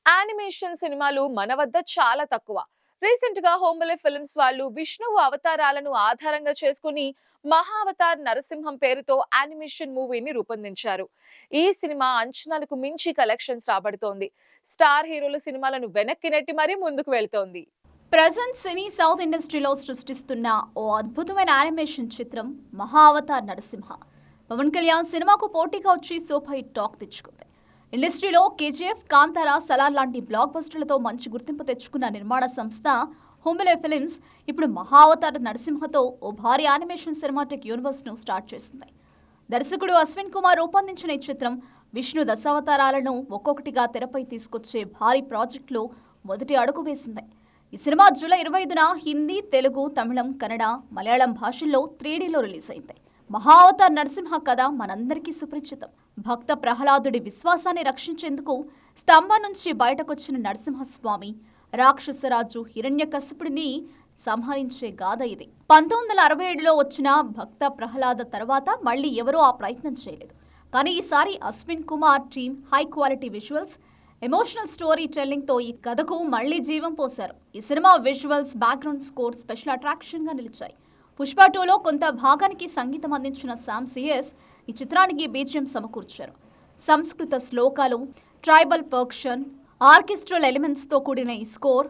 Animation సినిమాలు మన వద్ద చాలా తక్కువ. రీసెంట్ గా హోంబలే ఫిల్మ్స్ వాళ్ళు విష్ణువు అవతారాలను ఆధారంగా చేసుకుని మహావతార్ నరసింహం పేరుతో యానిమేషన్ మూవీని రూపొందించారు. ఈ సినిమా అంచనాలకు మించి కలెక్షన్స్ రాబడుతోంది. స్టార్ హీరోల సినిమాలను వెనక్కి నెట్టి మరీ ముందుకు వెళ్తోంది. ప్రజెంట్ సినీ సౌత్ ఇండస్ట్రీలో సృష్టిస్తున్న ఓ అద్భుతమైన యానిమేషన్ చిత్రం మహా అవతార్ నరసింహ. పవన్ కళ్యాణ్ సినిమాకు పోటీగా వచ్చి సూపర్ హిట్ టాక్ తెచ్చుకుంది. ఇండస్ట్రీలో కేజీఎఫ్, కాంతారా, సలార్ లాంటి బ్లాక్ బస్టర్లతో మంచి గుర్తింపు తెచ్చుకున్న నిర్మాణ సంస్థ హోంబలే ఫిల్మ్స్ ఇప్పుడు మహా అవతార్ నరసింహతో ఓ భారీ యానిమేషన్ సినిమాటిక్ యూనివర్స్ ను స్టార్ట్ చేసింది. దర్శకుడు అశ్విన్ కుమార్ రూపొందించిన ఈ చిత్రం విష్ణు దశావతారాలను ఒక్కొక్కటిగా తెరపై తీసుకొచ్చే భారీ ప్రాజెక్టులో మొదటి అడుగు వేసింది. ఈ సినిమా జూలై 25న హిందీ, తెలుగు, తమిళం, కన్నడ, మలయాళం భాషల్లో 3Dలో రిలీజ్ అయింది. మహా అవతార్ నరసింహ కథ మనందరికీ సుపరిచితం. భక్త ప్రహ్లాదుడి విశ్వాసాన్ని రక్షించేందుకు స్తంభం నుంచి బయటకొచ్చిన నరసింహస్వామి రాక్షసరాజు హిరణ్యకశిపుడిని సంహరించే గాథ ఇది. 1967లో వచ్చిన భక్త ప్రహ్లాద తర్వాత మళ్లీ ఎవరూ ఆ ప్రయత్నం చేయలేదు. కానీ ఈసారి Ashwin Kumar team high quality visuals, emotional story telling తో ఈ కథకు మళ్లీ జీవం పోశారు. ఈ cinema visuals, background score special attraction గా నిలిచాయి. పుష్ప 2లో కొంత భాగానికి సంగీతం అందించిన శామ్ సిఎస్ ఈ చిత్రానికి బీజిఎం సమకూర్చారు. సంస్కృత శ్లోకాలు, ట్రైబల్ పర్కషన్, ఆర్కెస్ట్రల్ ఎలిమెంట్స్ తో కూడిన ఈ స్కోర్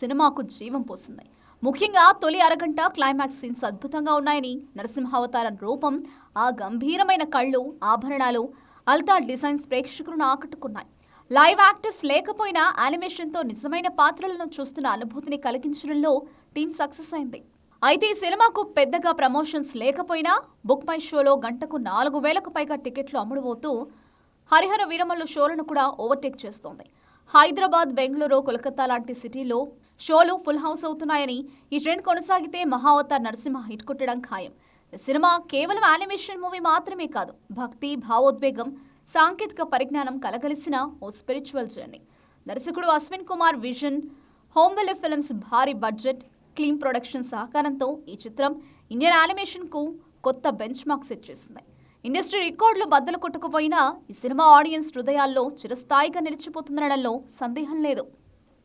సినిమాకు జీవం పోసింది. ముఖ్యంగా తొలి అరగంట క్లైమాక్స్ సీన్స్ అద్భుతంగా ఉన్నాయని, నరసింహావతారం రూపం, ఆ గంభీరమైన కళ్ళు, ఆభరణాలు, అల్తార్ డిజైన్స్ ప్రేక్షకులను ఆకట్టుకున్నాయి. లైవ్ యాక్టర్స్ లేకపోయినా యానిమేషన్తో నిజమైన పాత్రలను చూస్తున్న అనుభూతిని కలిగించడంలో టీం సక్సెస్ అయింది. అయితే ఈ సినిమాకు పెద్దగా ప్రమోషన్స్ లేకపోయినా బుక్ మై షోలో గంటకు 4,000కు పైగా టికెట్లు అమ్ముడుపోతూ హరిహర వీరమల్లు షోలను కూడా ఓవర్టేక్ చేస్తోంది. హైదరాబాద్, బెంగళూరు, కోల్కతా లాంటి సిటీలో షోలు ఫుల్ హౌస్ అవుతున్నాయని, ఈ ట్రెండ్ కొనసాగితే మహా అవతార్ నరసింహ హిట్ కొట్టడం ఖాయం. ఈ సినిమా కేవలం యానిమేషన్ మూవీ మాత్రమే కాదు, భక్తి, భావోద్వేగం, సాంకేతిక పరిజ్ఞానం కలగలిసిన ఓ స్పిరిచువల్ జర్నీ. దర్శకుడు అశ్విన్ కుమార్ విజన్, హోంబలే ఫిల్మ్స్ భారీ బడ్జెట్, క్లీన్ ప్రొడక్షన్ సహకారంతో ఈ చిత్రం ఇండియన్ యానిమేషన్కు కొత్త బెంచ్ మార్క్ సెట్ చేసింది. ఇండస్ట్రీ రికార్డులు బద్దలు కొట్టుకుపోయినా ఈ సినిమా ఆడియన్స్ హృదయాల్లో చిరస్థాయిగా నిలిచిపోతుందనడంలో సందేహం లేదు.